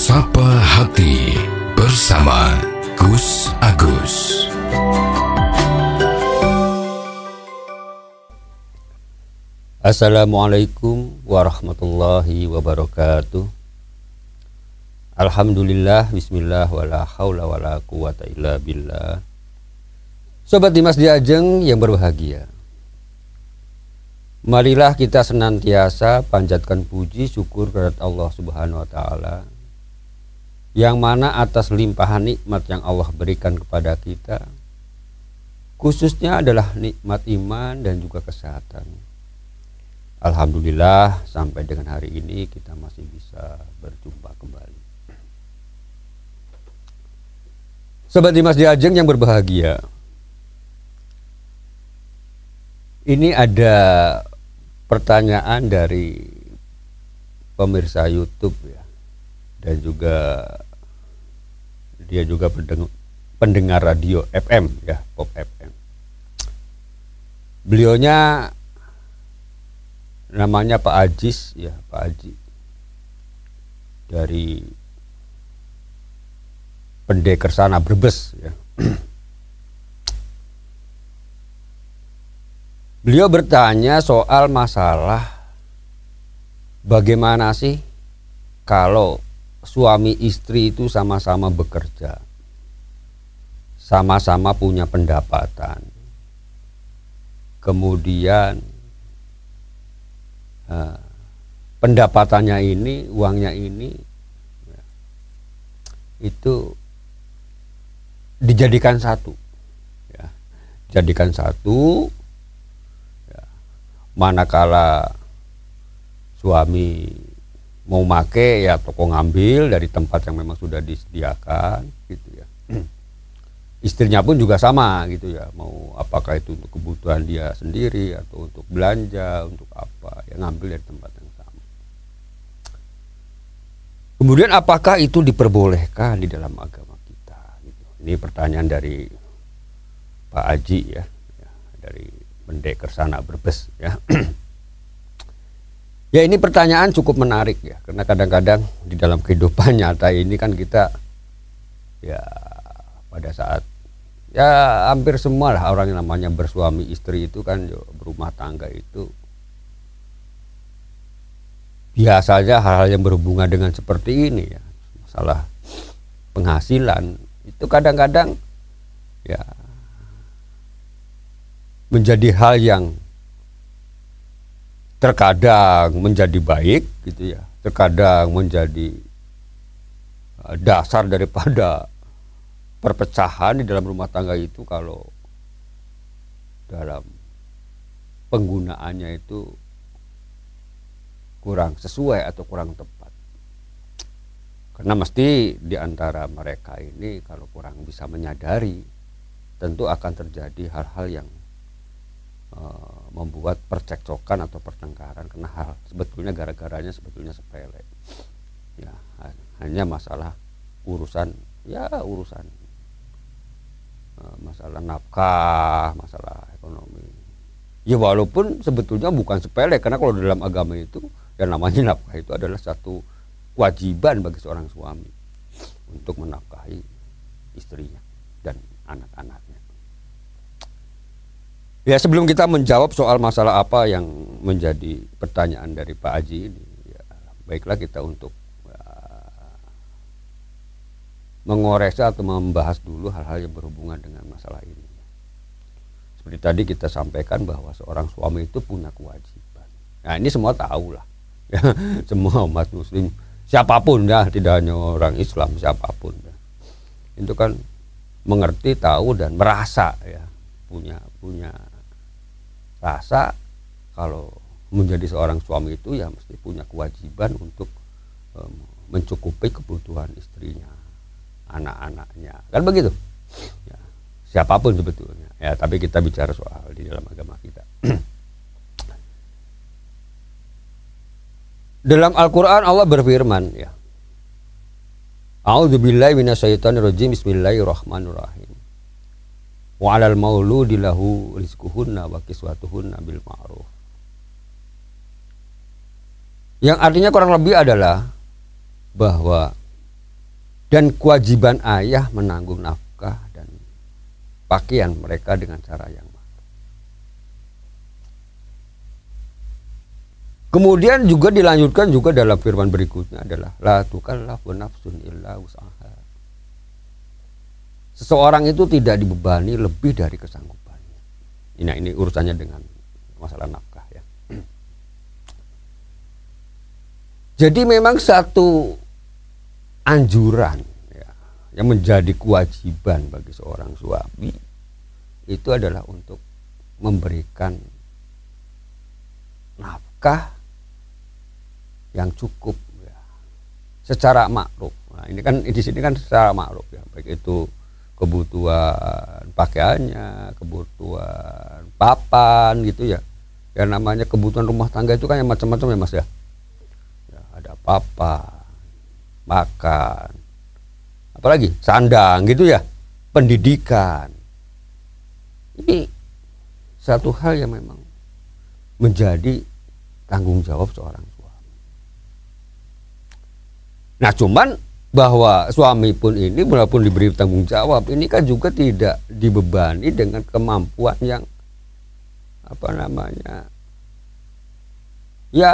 Sapa Hati bersama Gus Agus. Assalamualaikum warahmatullahi wabarakatuh. Alhamdulillah, bismillah, wala haula wala quwata illa billah. Sobat Dimas Diajeng yang berbahagia, marilah kita senantiasa panjatkan puji syukur kepada Allah Subhanahu wa Ta'ala, yang mana atas limpahan nikmat yang Allah berikan kepada kita, khususnya adalah nikmat iman dan juga kesehatan. Alhamdulillah, sampai dengan hari ini kita masih bisa berjumpa kembali. Sobat Dimas Diajeng yang berbahagia, ini ada pertanyaan dari pemirsa YouTube ya, dan juga dia juga pendengar radio FM ya, Pop FM. Beliaunya namanya Pak Ajis ya, Pak Aji, dari Pendekersana Brebes ya. Beliau bertanya soal masalah bagaimana sih kalau suami istri itu sama-sama bekerja, sama-sama punya pendapatan, kemudian pendapatannya ini, uangnya ini itu dijadikan satu ya, jadikan satu ya. Manakala suami mau make ya toko ngambil dari tempat yang memang sudah disediakan gitu ya. Istrinya pun juga sama gitu ya, mau apakah itu untuk kebutuhan dia sendiri atau untuk belanja, untuk apa ya, ngambil dari tempat yang sama. Kemudian apakah itu diperbolehkan di dalam agama kita gitu. Ini pertanyaan dari Pak Aji ya, dari Pendekersana Brebes ya. Ya, ini pertanyaan cukup menarik ya, karena kadang-kadang di dalam kehidupan nyata ini kan kita ya pada saat ya hampir semua lah orang yang namanya bersuami istri itu kan berumah tangga itu biasanya hal-hal yang berhubungan dengan seperti ini ya, masalah penghasilan itu kadang-kadang ya menjadi hal yang terkadang menjadi baik gitu ya, terkadang menjadi dasar daripada perpecahan di dalam rumah tangga itu kalau dalam penggunaannya itu kurang sesuai atau kurang tepat. Karena mesti di antara mereka ini kalau kurang bisa menyadari, tentu akan terjadi hal-hal yang membuat percekcokan atau pertengkaran, karena hal sebetulnya gara-garanya sebetulnya sepele. Ya, hanya masalah urusan masalah nafkah, masalah ekonomi. Ya walaupun sebetulnya bukan sepele, karena kalau dalam agama itu yang namanya nafkah itu adalah satu kewajiban bagi seorang suami untuk menafkahi istrinya dan anak-anaknya. Ya, sebelum kita menjawab soal masalah apa yang menjadi pertanyaan dari Pak Aji ini, ya, baiklah kita untuk mengoreksi atau membahas dulu hal-hal yang berhubungan dengan masalah ini. Seperti tadi kita sampaikan bahwa seorang suami itu punya kewajiban. Nah, ini semua tahu lah, ya, semua umat muslim, siapapun ya, tidak hanya orang Islam, siapapun ya, itu kan mengerti, tahu dan merasa ya, punya rasa kalau menjadi seorang suami itu ya mesti punya kewajiban untuk mencukupi kebutuhan istrinya, anak-anaknya, kan begitu ya, siapapun sebetulnya ya, tapi kita bicara soal di dalam agama kita. Dalam Al-Quran Allah berfirman ya, A'udzubillahi minasyaitonirrajim, bismillahirrahmanirrahim. Wa 'alal mauludi lahu rizquhunna wa kiswatuhunna bil ma'ruf. Yang artinya kurang lebih adalah bahwa dan kewajiban ayah menanggung nafkah dan pakaian mereka dengan cara yang ma'ruf. Kemudian juga dilanjutkan juga dalam firman berikutnya adalah la tukallafu nafsun illa wus'aha. Seseorang itu tidak dibebani lebih dari kesanggupannya. Nah, ini urusannya dengan masalah nafkah ya. Jadi memang satu anjuran ya, yang menjadi kewajiban bagi seorang suami itu adalah untuk memberikan nafkah yang cukup ya, secara makruf. Nah, ini kan di sini kan secara makruf ya, baik itu kebutuhan pakaiannya, kebutuhan papan gitu ya. Yang namanya kebutuhan rumah tangga itu kan yang macam-macam ya Mas ya. Ya, ada papan, makan, apalagi sandang gitu ya, pendidikan. Ini satu hal yang memang menjadi tanggung jawab seorang suami. Nah, cuman bahwa suami pun ini walaupun diberi tanggung jawab, ini kan juga tidak dibebani dengan kemampuan yang apa namanya ya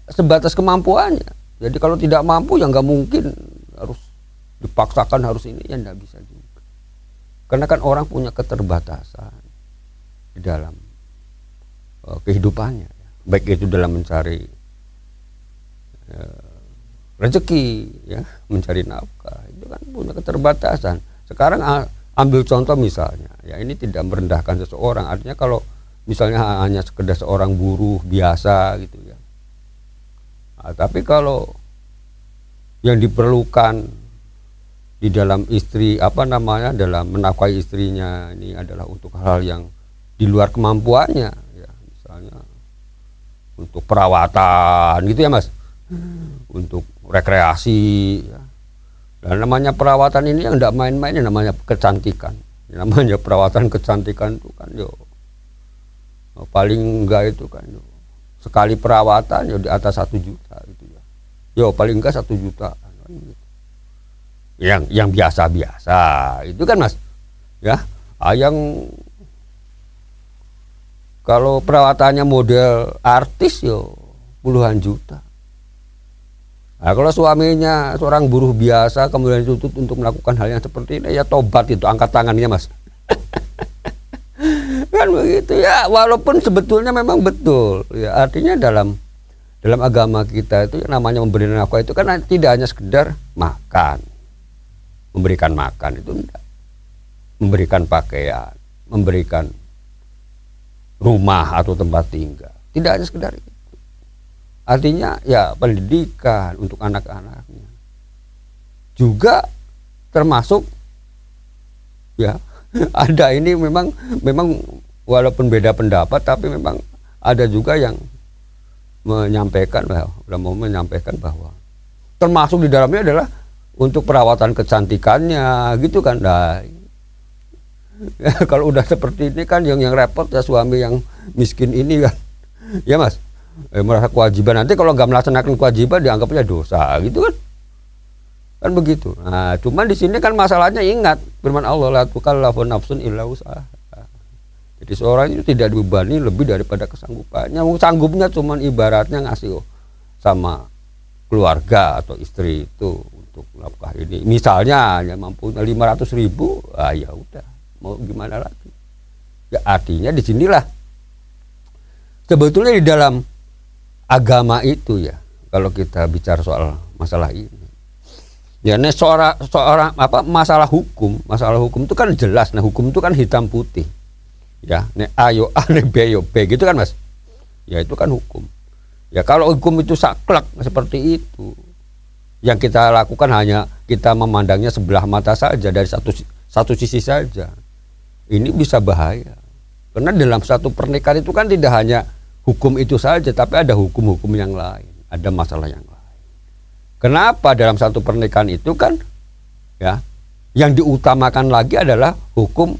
sebatas kemampuannya. Jadi kalau tidak mampu ya nggak mungkin harus dipaksakan harus ini, ya nggak bisa juga. Karena kan orang punya keterbatasan di dalam kehidupannya, baik itu dalam mencari rezeki ya, mencari nafkah, itu kan punya keterbatasan. Sekarang ambil contoh misalnya ya, ini tidak merendahkan seseorang, artinya kalau misalnya hanya sekedar seorang buruh biasa gitu ya. Nah, tapi kalau yang diperlukan di dalam istri apa namanya dalam menafkahi istrinya ini adalah untuk hal yang di luar kemampuannya ya, misalnya untuk perawatan gitu ya Mas, untuk rekreasi ya. Dan namanya perawatan ini yang tidak main-main, namanya kecantikan. Namanya perawatan kecantikan itu kan yo paling enggak itu kan yo, sekali perawatan yo di atas 1 juta gitu ya. Yo paling enggak 1 juta gitu. Yang biasa-biasa itu kan Mas ya. Yang kalau perawatannya model artis yo puluhan juta. Nah, kalau suaminya seorang buruh biasa kemudian dituntut untuk melakukan hal yang seperti ini, ya tobat itu, angkat tangannya Mas. Kan begitu ya, walaupun sebetulnya memang betul ya, artinya dalam agama kita itu yang namanya memberi nafkah itu kan tidak hanya sekedar makan, memberikan makan itu enggak, memberikan pakaian, memberikan rumah atau tempat tinggal, tidak hanya sekedar itu. Artinya ya pendidikan untuk anak-anaknya juga termasuk ya. Ada ini memang walaupun beda pendapat tapi memang ada juga yang menyampaikan bahwa termasuk di dalamnya adalah untuk perawatan kecantikannya gitu kan. Nah, ya, kalau udah seperti ini kan yang repot ya suami yang miskin ini kan ya Mas, merasa kewajiban, nanti kalau nggak melaksanakan kewajiban dianggapnya dosa gitu kan begitu. Nah, cuman di sini kan masalahnya, ingat firman Allah, la tukallafu nafsun illa wus'aha. Jadi seorang itu tidak dibebani lebih daripada kesanggupannya. Sanggupnya cuman ibaratnya ngasih sama keluarga atau istri itu untuk nafkah ini, misalnya hanya mampu 500.000, ya udah, mau gimana lagi ya. Artinya disinilah sebetulnya di dalam agama itu ya, kalau kita bicara soal masalah ini ya, ini seorang apa masalah hukum itu kan jelas. Nah, hukum itu kan hitam putih ya, nih ayo A nih B yo B gitu kan Mas ya, itu kan hukum ya. Kalau hukum itu saklek seperti itu, yang kita lakukan hanya kita memandangnya sebelah mata saja, dari satu sisi saja, ini bisa bahaya. Karena dalam satu pernikahan itu kan tidak hanya hukum itu saja, tapi ada hukum-hukum yang lain, ada masalah yang lain. Kenapa dalam satu pernikahan itu kan ya, yang diutamakan lagi adalah hukum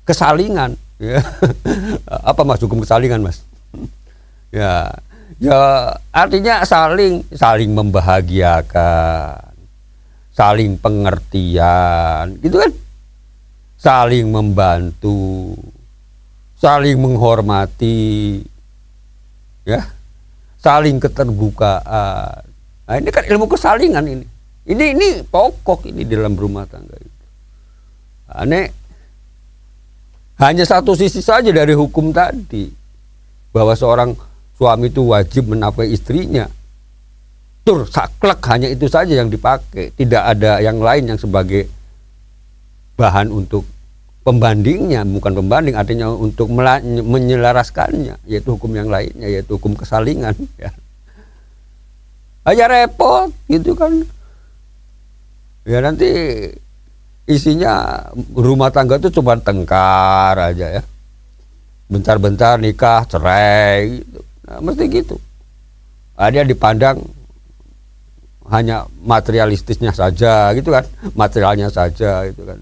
kesalingan ya. Apa Mas hukum kesalingan Mas? Ya, Ya artinya saling membahagiakan, saling pengertian, gitu kan? Saling membantu, saling menghormati, ya, saling keterbukaan. Nah, ini kan ilmu kesalingan ini. Ini pokok ini dalam rumah tangga itu. Aneh, hanya satu sisi saja dari hukum tadi, bahwa seorang suami itu wajib menafkahi istrinya. Tur saklek, hanya itu saja yang dipakai, tidak ada yang lain yang sebagai bahan untuk pembandingnya, bukan pembanding, artinya untuk menyelaraskannya, yaitu hukum yang lainnya, yaitu hukum kesalingan. Ya. Aja repot, gitu kan. Ya nanti isinya rumah tangga itu cuma tengkar aja ya. Bentar-bentar nikah, cerai, gitu. Nah, mesti gitu. Dia dipandang hanya materialistisnya saja, gitu kan, materialnya saja, gitu kan.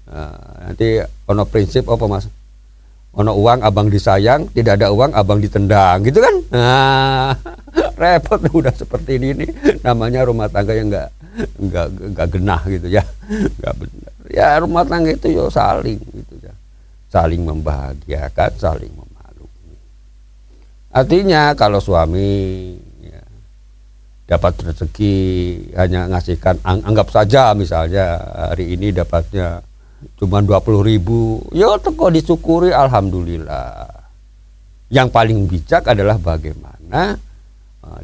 Nah, nanti ono prinsip apa mas? Ono uang abang disayang, tidak ada uang abang ditendang, gitu kan? Nah, repot udah seperti ini namanya rumah tangga yang nggak genah gitu ya, nggak benar. Ya rumah tangga itu yo saling gitu ya, saling membahagiakan, saling memaklumi. Artinya kalau suami ya, dapat rezeki hanya ngasihkan, anggap saja misalnya hari ini dapatnya cuma 20.000, ya teko disyukuri, alhamdulillah. Yang paling bijak adalah bagaimana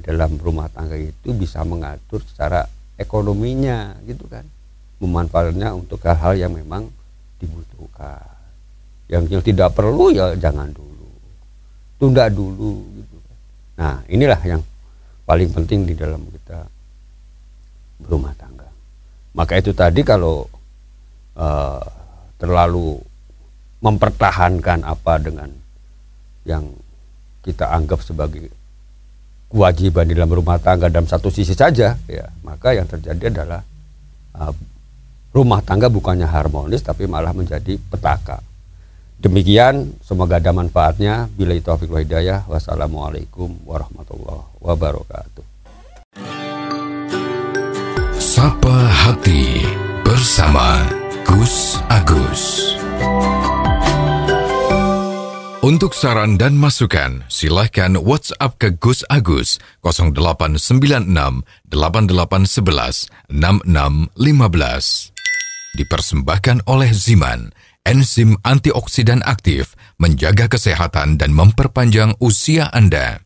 dalam rumah tangga itu bisa mengatur secara ekonominya, gitu kan, memanfaatkannya untuk hal-hal yang memang dibutuhkan. Yang tidak perlu ya jangan dulu, tunda dulu, gitu. Nah inilah yang paling penting di dalam kita berumah tangga. Maka itu tadi kalau terlalu mempertahankan apa dengan yang kita anggap sebagai kewajiban di dalam rumah tangga dalam satu sisi saja, ya maka yang terjadi adalah rumah tangga bukannya harmonis tapi malah menjadi petaka. Demikian, semoga ada manfaatnya. Billahi taufiq wal hidayah. Wassalamualaikum warahmatullahi wabarakatuh. Sapa Hati bersama Gus Agus. Untuk saran dan masukan, silahkan WhatsApp ke Gus Agus 0896 8811 6615. Dipersembahkan oleh Ziman, enzim antioksidan aktif, menjaga kesehatan dan memperpanjang usia Anda.